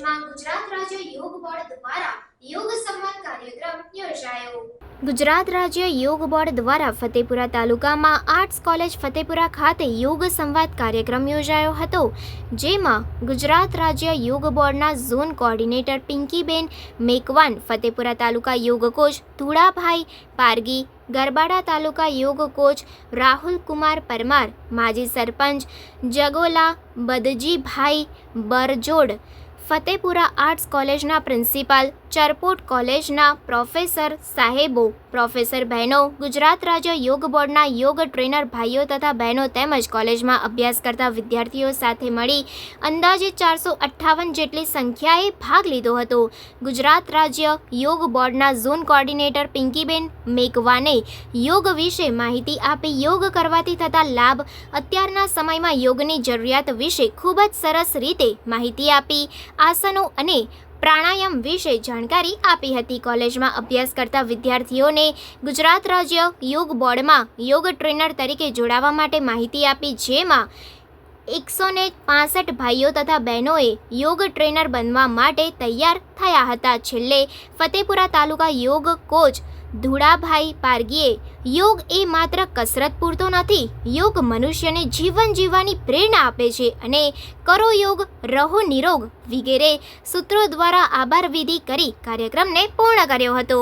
કોલેજમાં ગુજરાત રાજ્ય યોગ બોર્ડ દ્વારા યોગ સંવાદ કાર્યક્રમ યોજાયો। ગુજરાત રાજ્ય યોગ બોર્ડ દ્વારા ફતેપુરા તાલુકામાં આર્ટ્સ કોલેજ ફતેપુરા ખાતે યોગ સંવાદ કાર્યક્રમ યોજાયો હતો, જેમાં ગુજરાત રાજ્ય યોગ બોર્ડના ઝોન કોઓર્ડિનેટર પિંકીબેન મેકવાન, ફતેપુરા તાલુકા યોગ કોચ ધુડાભાઈ પારગી, ગરબાડા તાલુકા યોગ કોચ રાહુલ કુમાર પરમાર, માજી સરપંચ જગોલા બદજીભાઈ બરજોડ, ફતેપુરા આર્ટ્સ કોલેજના પ્રિન્સિપાલ, ચરપોટ કોલેજના પ્રોફેસર સાહેબો, પ્રોફેસર બહેનો, ગુજરાત રાજ્ય યોગ બોર્ડના યોગ ટ્રેનર ભાઈઓ તથા બહેનો તેમજ કોલેજમાં અભ્યાસ કરતા વિદ્યાર્થીઓ સાથે મળી અંદાજે 458 જેટલી સંખ્યાએ ભાગ લીધો હતો। ગુજરાત રાજ્ય યોગ બોર્ડના ઝોન કોઓર્ડિનેટર પિંકીબેન મેકવાને યોગ વિશે માહિતી આપી યોગ કરવાથી થતા લાભ, અત્યારના સમયમાં યોગની જરૂરિયાત વિશે ખૂબ જ સરસ રીતે માહિતી આપી આસનો અને પ્રાણાયામ વિશે જાણકારી આપી હતી। કોલેજમાં અભ્યાસ કરતા વિદ્યાર્થીઓને ગુજરાત રાજ્ય યોગ બોર્ડમાં યોગ ટ્રેનર તરીકે જોડાવા માટે માહિતી આપી, જેમાં 165 ભાઈઓ તથા બહેનોએ યોગ ટ્રેનર બનવા માટે તૈયાર થયા હતા। છેલ્લે ફતેપુરા તાલુકા યોગ કોચ ધુડાભાઈ પારગીએ યોગ એ માત્ર કસરત પૂરતો નથી, યોગ મનુષ્યને જીવન જીવવાની પ્રેરણા આપે છે અને કરો યોગ રહો નિરોગ વગેરે સૂત્રો દ્વારા આભાર વિધિ કરી કાર્યક્રમને પૂર્ણ કર્યો હતો।